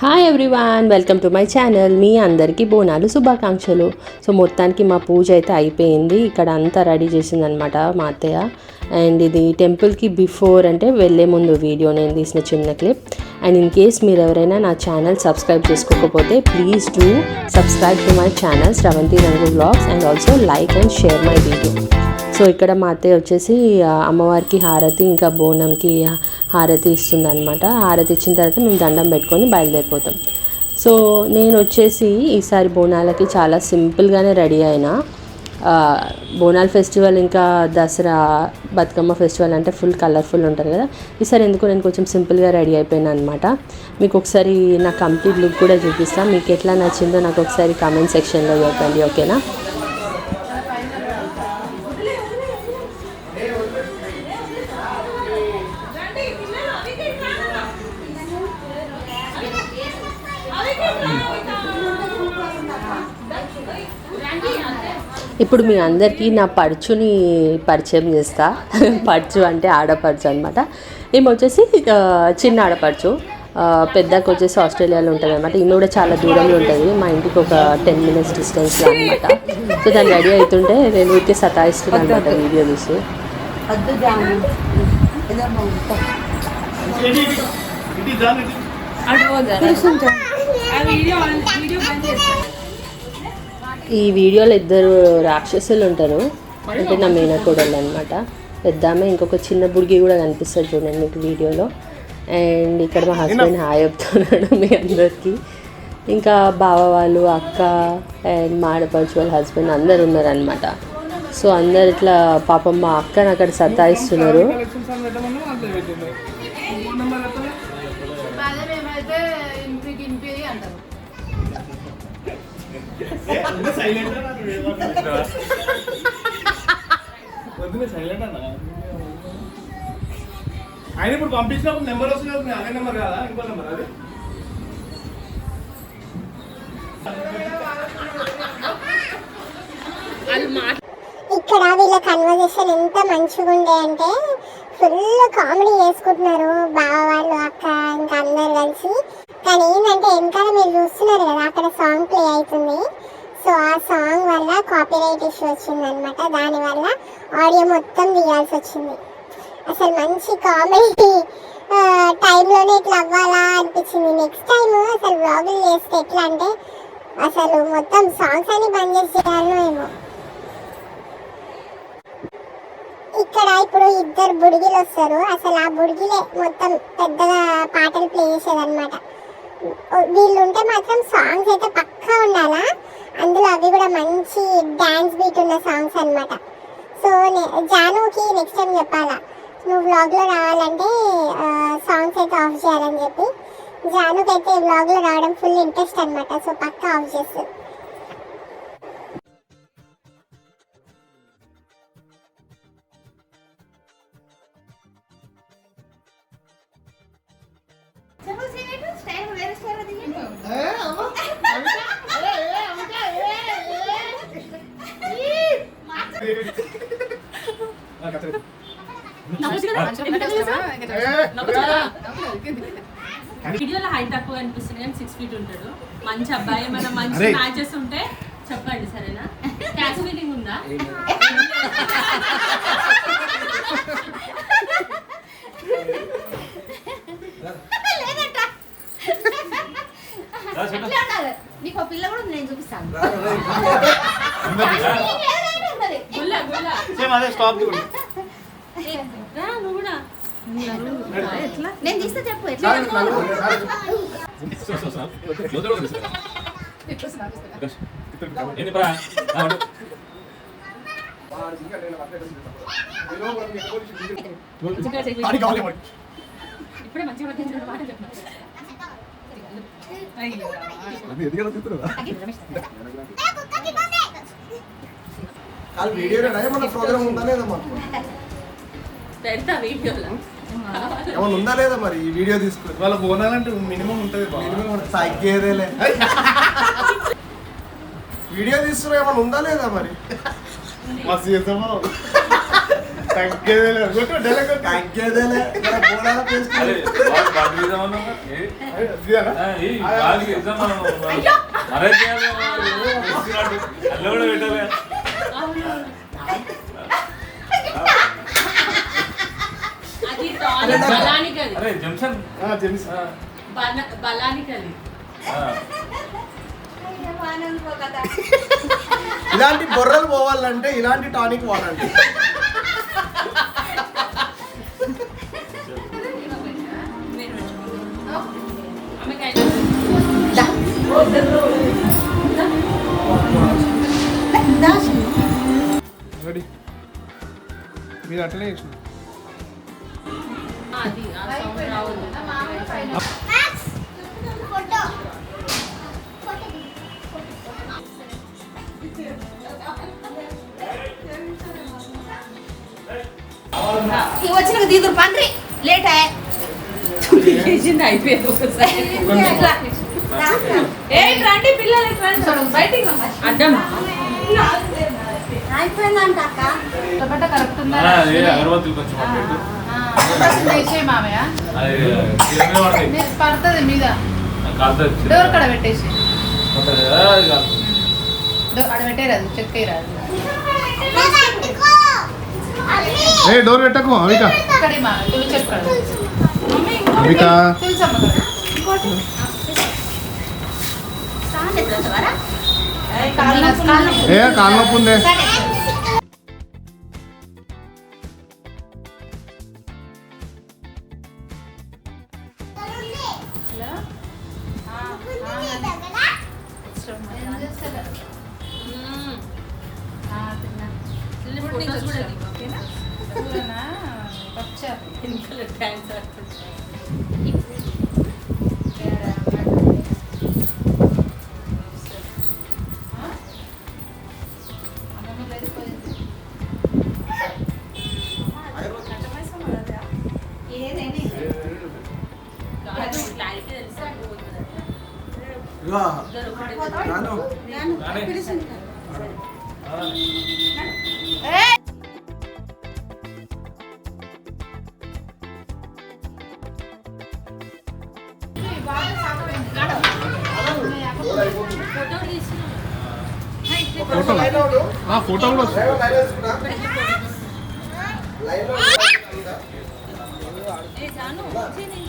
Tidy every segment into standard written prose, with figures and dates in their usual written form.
Hi everyone, welcome to my channel. మీ అందరికీ బోనాలు శుభాకాంక్షలు. సో మొత్తానికి మా పూజ అయితే అయిపోయింది. ఇక్కడ అంతా రెడీ చేసిందనమాట మా అత్తయ్య. అండ్ ఇది టెంపుల్కి బిఫోర్ అంటే వెళ్ళే ముందు వీడియో నేను తీసిన చిన్న క్లిప్. అండ్ ఇన్ కేస్ మీరు ఎవరైనా నా ఛానల్ సబ్స్క్రైబ్ చేసుకోకపోతే please do subscribe to my channel Sravanthi Rangu vlogs and also like and share my video. So ఇక్కడ మా అత్తయ్య వచ్చేసి అమ్మవారికి హారతి ఇంకా బోనంకి హారతి ఇస్తుంది అనమాట. హారతి ఇచ్చిన తర్వాత మేము దండం పెట్టుకొని బయలుదేరిపోతాం. సో నేను వచ్చేసి ఈసారి బోనాలకి చాలా సింపుల్గానే రెడీ అయినా. బోనాల్ ఫెస్టివల్ ఇంకా దసరా బతుకమ్మ ఫెస్టివల్ అంటే ఫుల్ కలర్ఫుల్ ఉంటారు కదా. ఈసారి ఎందుకు నేను కొంచెం సింపుల్గా రెడీ అయిపోయాను అనమాట. మీకు ఒకసారి నా కంప్లీట్ లుక్ కూడా చూపిస్తాను. మీకు ఎట్లా నచ్చిందో నాకు ఒకసారి కామెంట్ సెక్షన్లో చెప్పండి, ఓకేనా? ఇప్పుడు మీ అందరికీ నా పడుచుని పరిచయం చేస్తా. పడుచు అంటే ఆడపడుచు అనమాట. ఈమె వచ్చేసి చిన్న ఆడపడుచు, పెద్దకి వచ్చేసి ఆస్ట్రేలియాలో ఉంటుంది అనమాట. ఈమె కూడా చాలా దూరంలో ఉంటుంది, మా ఇంటికి ఒక 10 minutes డిస్టెన్స్లో అనమాట. సో దాన్ని రెడీ అవుతుంటే నేను ఊరికే సతాయిస్తున్నాను అనమాట వీడియో చూసి. ఈ వీడియోలో ఇద్దరు రాక్షసులు ఉంటారు, అంటే నా మేనకోడళ్ళు అనమాట. పెద్దామె, ఇంకొక చిన్న బుడిగి కూడా కనిపిస్తుంది చూడండి మీకు వీడియోలో. అండ్ ఇక్కడ మా హస్బెండ్ హాయ్ చెప్తున్నాడు మీ అందరికీ. ఇంకా బావ వాళ్ళు, అక్క అండ్ మా ఆడపడుచు వాళ్ళ హస్బెండ్ అందరు ఉన్నారనమాట. సో అందరు ఇట్లా పాపం మా అక్కని అక్కడ సతాయిస్తున్నారు. ఆయన ఇప్పుడు పంపించినప్పుడు నెంబర్ వస్తుంది, అదే నెంబర్ కాదా, ఇంకో నెంబర్ అది. ఇక్కడ వీళ్ళ కన్వర్జేషన్ ఎంత మంచిగా ఉండే అంటే ఫుల్ కామెడీ చేసుకుంటున్నారు బావ వాళ్ళు, అక్క ఇంకా అందరు కలిసి. కానీ ఏంటంటే వెనకాల మీరు చూస్తున్నారు కదా, అక్కడ సాంగ్ ప్లే అవుతుంది. సో ఆ సాంగ్ వల్ల కాపీరైట్ ఇష్యూ వచ్చింది అనమాట. దానివల్ల ఆడియో మొత్తం తీయాల్సి వచ్చింది. అసలు మంచి కామెడీ టైంలోనే ఇట్లా అవ్వాలా అనిపించింది. నెక్స్ట్ టైం అసలు వ్లాగులు చేస్తే ఎట్లా అంటే అసలు మొత్తం సాంగ్స్ అన్ని బంద్ చేసి చేయాలనో ఏమో. ఇక్కడ ఇప్పుడు ఇద్దరు బుడిగిలు వస్తారు. అసలు ఆ బుడిగిలే మొత్తం పెద్దగా పాటలు ప్లే చేసేదన్నమాట. వీళ్ళు ఉంటే మాత్రం సాంగ్స్ అయితే పక్కా ఉండాలా, అందులో అవి కూడా మంచి డ్యాన్స్ బీట్ ఉన్న సాంగ్స్ అనమాట. సో జానుకి నెక్స్ట్ టైం చెప్పాలా, నువ్వు వ్లాగ్లో రావాలంటే సాంగ్స్ అయితే ఆఫ్ చేయాలని చెప్పి. జానుకి అయితే వ్లాగ్లో రావడం ఫుల్ ఇంట్రెస్ట్ అనమాట. సో పక్కా ఆఫ్ చేస్తుంది. వీడియోలో హైట్ తక్కువ అనిపిస్తుంది కానీ 6 feet ఉంటాడు. మంచి అబ్బాయి, మన మంచి మ్యాచెస్ ఉంటే చెప్పండి, సరేనా? క్యాష్ ఫీలింగ్ ఉందా? నీకు పిల్ల కూడా ఉంది, నేను చూపిస్తాను. నేను తీస్తే చెప్పు ఎట్లా. ఇప్పుడే మంచిగా మాట చెప్పిన పెడతా వీడియోలో ఏమన్నా ఉందా లేదా మరి ఈ వీడియో తీసుకుని వాళ్ళ బోనాలంటే మినిమం ఉంటుంది. తగ్గేదేలే వీడియో తీసుకున్నా ఏమన్నా ఉందా లేదా మరి. మస్తు చేద్దామా తగ్గేదేలే ఇక్కడ బోనాల పేస్ట్ అరే బాగా బాగా చేద్దామన్నా బాగా చేద్దాం మరే చేయాలి అల్ల కూడా పెట్టాలి అది బలానికి అది అరే జంక్షన్ బలానికి అది ఇలాంటి బొర్రలు పోవాలంటే ఇలాంటి టానిక్ వాడండి. రెడీ మీరు అట్లనే చేసిన అది ఆ సౌండ్ రావద్దు. వచ్చిన దీదురు పండ్రి లేట్ అయిపోయింది ఒకసారి. రండి పిల్లలు బయటికి అడ్డమా అయిపోయిందంట అక్క. కరెక్ట్ ఉందా అగరబత్తులు కొంచెం వేసే మామయ్య అది పడుతుంది మీద కాదు డోర్ కడ పెట్టేసి అది కాదు అక్కడ పెట్టేరాదు చెక్ అయ్యరాదు ఏ డోర్ పెట్టకు అవిక ఇక్కడ మా తులు చెప్పాడు అవిక తులసమ్మ ఏ కాలు నొప్పి ఉందే. ఫోటో కూడా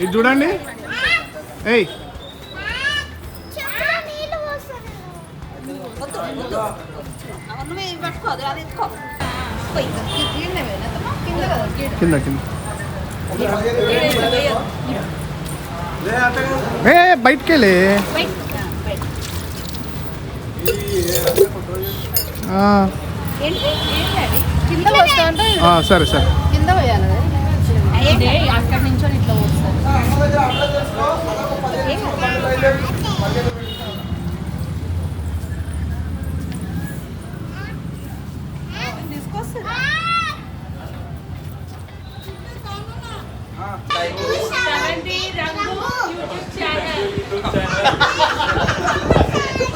ఇది చూడండి. ఏయ్ కింద కింద బయటకి వెళ్ళి సరే సరే కింద పోయాలి అక్కడి నుంచో ఇట్లా పోస్తారు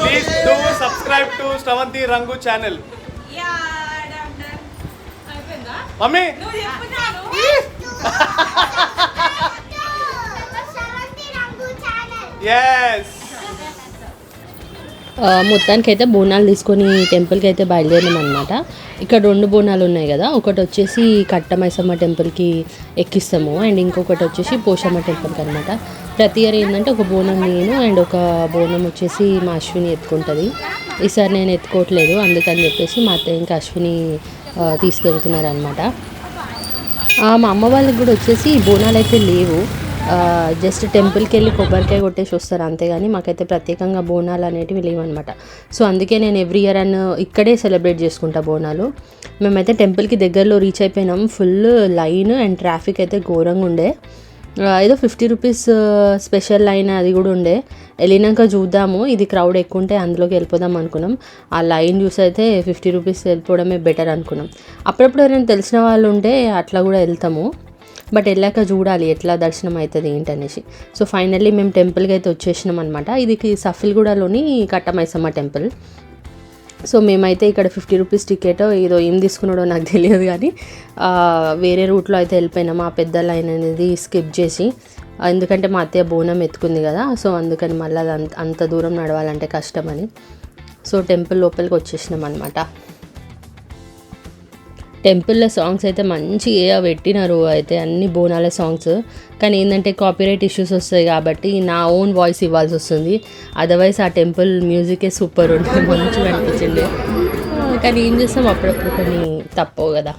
Please do subscribe to Shravanti Rangu channel. Mummy. Yes. మొత్తానికైతే బోనాలు తీసుకొని టెంపుల్కి అయితే బయలుదేరినాం అనమాట. ఇక్కడ 2 బోనాలు ఉన్నాయి కదా, ఒకటి వచ్చేసి కట్టమైసమ్మ టెంపుల్కి ఎక్కిస్తాము అండ్ ఇంకొకటి వచ్చేసి పోషమ్మ టెంపుల్కి అనమాట. ప్రతి ఇయర్ ఏంటంటే ఒక బోనం నేను అండ్ ఒక బోనం వచ్చేసి మా అశ్విని ఎత్తుకుంటుంది. ఈసారి నేను ఎత్తుకోవట్లేదు, అందుకని చెప్పేసి మా అత్తయ్య ఇంకా అశ్విని తీసుకెళ్తున్నారనమాట. మా అమ్మ వాళ్ళకి కూడా వచ్చేసి బోనాలు అయితే లేవు, జస్ట్ టెంపుల్కి వెళ్ళి కొబ్బరికాయ కొట్టేసి వస్తారు అంతేగాని మాకైతే ప్రత్యేకంగా బోనాలు అనేటివి లేవన్నమాట. సో అందుకే నేను ఎవ్రీ ఇయర్ ఇక్కడే సెలబ్రేట్ చేసుకుంటా బోనాలు. మేమైతే టెంపుల్కి దగ్గరలో రీచ్ అయిపోయినాం. ఫుల్ లైన్ అండ్ ట్రాఫిక్ అయితే ఘోరంగా ఉండే. ఏదో 50 రూపీస్ స్పెషల్ లైన్ అది కూడా ఉండే. వెళ్ళినాక చూద్దాము, ఇది క్రౌడ్ ఎక్కువ ఉంటే అందులోకి వెళ్ళిపోదాం అనుకున్నాం. ఆ లైన్ చూసి అయితే 50 రూపీస్ వెళ్ళిపోవడమే బెటర్ అనుకున్నాం. అప్పుడప్పుడు ఎవరైనా తెలిసిన వాళ్ళు ఉంటే అట్లా కూడా వెళ్తాము, బట్ వెళ్ళాక చూడాలి ఎట్లా దర్శనం అవుతుంది ఏంటనేసి. సో ఫైనల్లీ మేము టెంపుల్కి అయితే వచ్చేసినాం అనమాట. ఇది సఫిల్గూడలోని కట్టమైసమ్మ టెంపుల్. సో మేమైతే ఇక్కడ 50 రూపీస్ టికెట్ ఏదో ఏం తీసుకున్నాడో నాకు తెలియదు కానీ వేరే రూట్లో అయితే వెళ్ళిపోయినాము. ఆ పెద్ద లైన్ అనేది స్కిప్ చేసి, ఎందుకంటే మా అత్తయ్య బోనం ఎత్తుకుంది కదా, సో అందుకని మళ్ళీ అది అంత దూరం నడవాలంటే కష్టమని సో టెంపుల్ లోపలికి వచ్చేసినాం అనమాట. టెంపుల్లో సాంగ్స్ అయితే మంచిగా పెట్టినారు, అయితే అన్ని బోనాల సాంగ్స్. కానీ ఏంటంటే కాపీరైట్ ఇష్యూస్ వస్తాయి కాబట్టి నా ఓన్ వాయిస్ ఇవ్వాల్సి వస్తుంది. అదర్వైజ్ ఆ టెంపుల్ మ్యూజికే సూపర్ ఉంటుంది, మంచిగా అనిపించింది. కానీ ఏం చేస్తాం, అప్పుడప్పుడు కొన్ని తప్పవు కదా.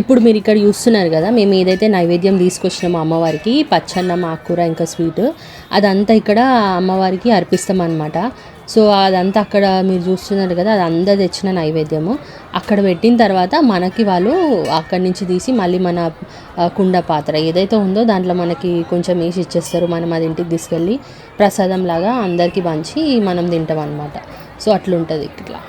ఇప్పుడు మీరు ఇక్కడ చూస్తున్నారు కదా, మేము ఏదైతే నైవేద్యం తీసుకొచ్చినామో అమ్మవారికి, పచ్చన్నం, ఆకుకూర ఇంకా స్వీట్, అదంతా ఇక్కడ అమ్మవారికి అర్పిస్తాం అన్నమాట. సో అదంతా అక్కడ మీరు చూస్తున్నారు కదా, అది అందరు తెచ్చిన నైవేద్యము అక్కడ పెట్టిన తర్వాత మనకి వాళ్ళు అక్కడి నుంచి తీసి మళ్ళీ మన కుండ పాత్ర ఏదైతే ఉందో దాంట్లో మనకి కొంచెం వేసి ఇచ్చేస్తారు. మనం అది ఇంటికి తీసుకెళ్ళి ప్రసాదం లాగా అందరికీ పంచి మనం తింటాం అన్నమాట. సో అట్లుంటుంది ఇట్లా.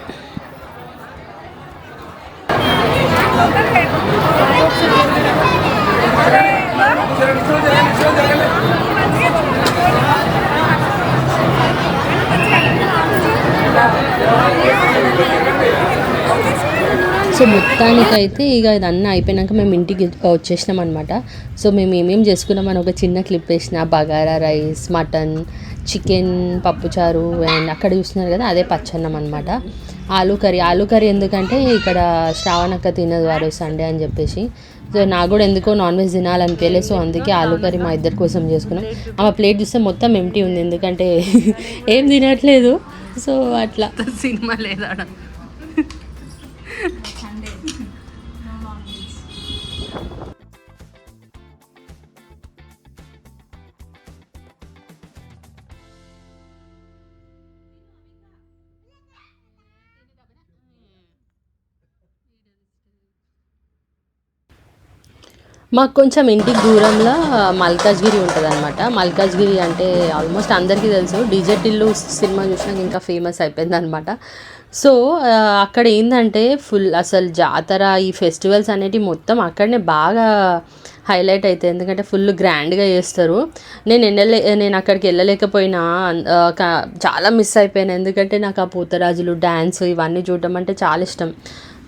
సో మొత్తానికైతే ఇక ఇదన్నీ అయిపోయినాక మేము ఇంటికి వచ్చేసినాం అనమాట. సో మేము ఏమేమి చేసుకున్నామని ఒక చిన్న క్లిప్ వేసిన, బగారా రైస్, మటన్, చికెన్, పప్పుచారు, అండ్ అక్కడ చూస్తున్నారు కదా అదే పచ్చన్నం అనమాట. ఆలూ కర్రీ ఎందుకంటే ఇక్కడ శ్రావణక్క తినదు వారు సండే అని చెప్పేసి. సో నాకు కూడా ఎందుకో నాన్ వెజ్ తినాలనిపించలేదు, సో అందుకే ఆలూ కర్రీ మా ఇద్దరి కోసం చేసుకున్నాం. ఆమె ప్లేట్ చూస్తే మొత్తం ఎంటీ ఉంది, ఎందుకంటే ఏం తినట్లేదు. సో అట్లా సినిమా లేదా మాకు కొంచెం ఇంటికి దూరంలో మల్కాజ్గిరి ఉంటుంది అనమాట. మల్కాజ్గిరి అంటే ఆల్మోస్ట్ అందరికీ తెలుసు, డీజే టిల్లు సినిమా చూసినాక ఇంకా ఫేమస్ అయిపోయింది అనమాట. సో అక్కడ ఏంటంటే ఫుల్ అసలు జాతర, ఈ ఫెస్టివల్స్ అనేటివి మొత్తం అక్కడనే బాగా హైలైట్ అవుతాయి, ఎందుకంటే ఫుల్ గ్రాండ్గా చేస్తారు. నేను అక్కడికి వెళ్ళలేకపోయినా చాలా మిస్ అయిపోయాను, ఎందుకంటే నాకు ఆ పూతరాజులు, డ్యాన్స్ ఇవన్నీ చూడడం అంటే చాలా ఇష్టం.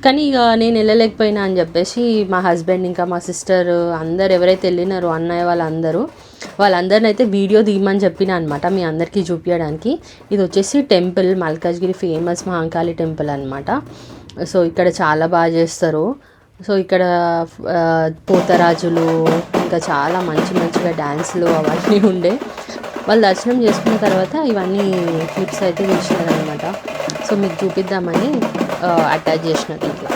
కానీ ఇక నేను వెళ్ళలేకపోయినా అని చెప్పేసి మా హస్బెండ్ ఇంకా మా సిస్టర్ అందరు ఎవరైతే వెళ్ళినారో అన్నయ్య వాళ్ళందరిని అయితే వీడియో తీయమని చెప్పిన అనమాట, మీ అందరికీ చూపించడానికి. ఇది వచ్చేసి temple, Malkajgiri famous Mahankali temple అనమాట. సో ఇక్కడ చాలా బాగా చేస్తారు. సో ఇక్కడ పోతరాజులు ఇంకా చాలా మంచిగా డ్యాన్స్లు అవన్నీ ఉండే. వాళ్ళు దర్శనం చేసుకున్న తర్వాత ఇవన్నీ క్లిప్స్ అయితే తీసినారనమాట. సో మీకు చూపిద్దామని అటాచ్ చేసినట్టు ఇట్లా.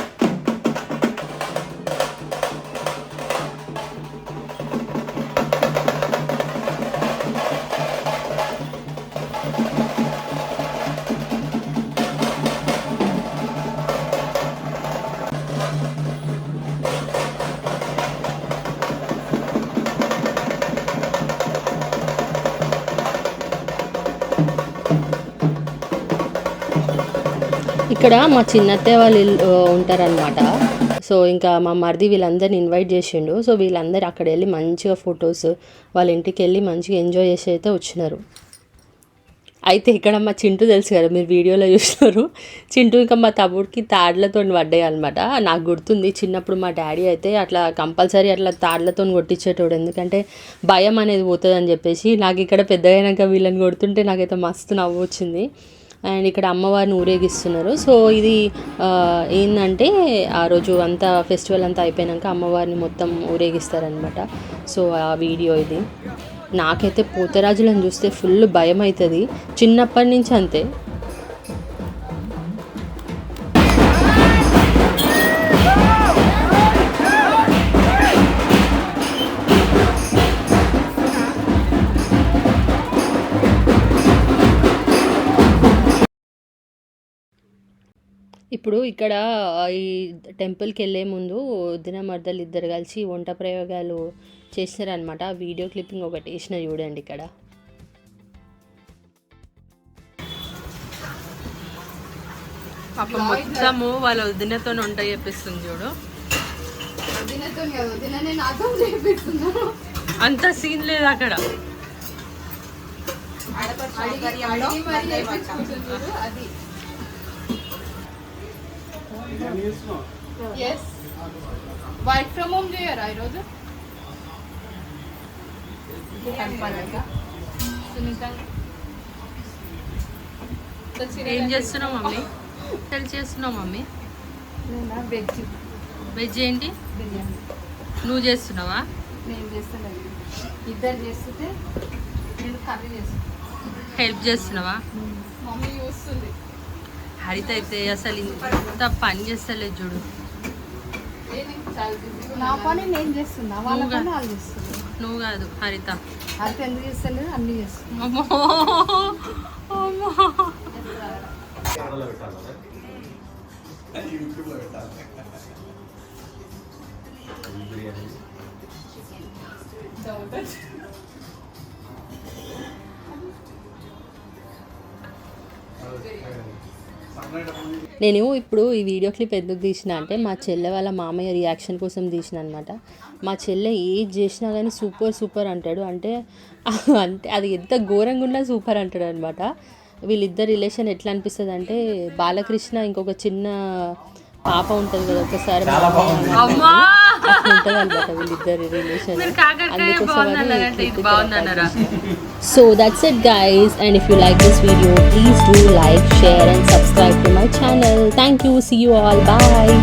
ఇక్కడ మా చిన్నత్తయ్య వాళ్ళు ఉంటారనమాట. సో ఇంకా మా మరిది వీళ్ళందరిని ఇన్వైట్ చేసిండు. సో వీళ్ళందరూ అక్కడ వెళ్ళి మంచిగా ఫొటోస్, వాళ్ళ ఇంటికి వెళ్ళి మంచిగా ఎంజాయ్ చేసి అయితే వచ్చినారు. అయితే ఇక్కడ మా చింటూ తెలుసు కదా, మీరు వీడియోలో చూసినారు. చింటూ ఇంకా మా తమ్ముడికి తాడ్లతో పడ్డాయి అనమాట. నాకు గుర్తుంది చిన్నప్పుడు మా డాడీ అయితే అట్లా కంపల్సరీ అట్లా తాడ్లతో కొట్టించేటోడు, ఎందుకంటే భయం అనేది పోతుంది అని చెప్పేసి. నాకు ఇక్కడ పెద్దగైనాక వీళ్ళని కొడుతుంటే నాకైతే మస్తు నవ్వు వచ్చింది. అండ్ ఇక్కడ అమ్మవారిని ఊరేగిస్తున్నారు. సో ఇది ఏంటంటే ఆ రోజు అంతా ఫెస్టివల్ అంతా అయిపోయాక అమ్మవారిని మొత్తం ఊరేగిస్తారనమాట. సో ఆ వీడియో ఇది. నాకైతే పోతరాజులను చూస్తే ఫుల్ భయం అవుతుంది చిన్నప్పటి నుంచి అంతే. ఇప్పుడు ఇక్కడ ఈ టెంపుల్కి వెళ్ళే ముందు వదిన మర్దలు ఇద్దరు కలిసి వంట ప్రయోగాలు చేసినారనమాట. ఆ వీడియో క్లిప్పింగ్ ఒకటి వేసిన చూడండి. ఇక్కడ పాప మొత్తము వాళ్ళ వదినతో వంట చేపిస్తుంది చూడు. అంత సీన్ లేదు అక్కడ. వర్క్ ఫ్రమ్ హోమ్ చేయరా ఈరోజు? ఏం చేస్తున్నావు మమ్మీ? చేస్తున్నావు మమ్మీ? వెజ్. వెజ్ ఏంటి? బిర్యానీ. నువ్వు చేస్తున్నావా? నేను చేస్తాను. ఇద్దరు చేస్తుంటే నేను కర్రీ చేస్తాను. హెల్ప్ చేస్తున్నావా? మమ్మీ చూస్తుంది. హరిత అయితే అసలు ఇంత పని చేస్తలేదు చూడు. నా పని నేను చేస్తున్నా, వాళ్ళ పని వాళ్ళు చేస్తున్నారు. నువ్వు కాదు హరిత. హరిత ఎందుకు చేస్తలేదు? అన్నీ చేస్తున్నా. అమ్మో అమ్మో. నేను ఇప్పుడు ఈ వీడియో క్లిప్ ఎందుకు తీసిన అంటే మా చెల్లె వాళ్ళ మామయ్య రియాక్షన్ కోసం తీసిన అనమాట. మా చెల్లె ఏది చేసినా కానీ సూపర్ సూపర్ అంటాడు. అంటే అది ఎంత ఘోరంగా ఉన్నా సూపర్ అంటాడు అనమాట. వీళ్ళిద్దరు రిలేషన్ ఎట్లా అనిపిస్తుంది అంటే బాలకృష్ణ ఇంకొక చిన్న పాప ఉంటుంది కదా, ఒకసారి ఉంటుంది అనమాట వీళ్ళిద్దరి relation. So that's it guys, and if you like this video please do like, share and subscribe to my channel. Thank you, see you all, bye.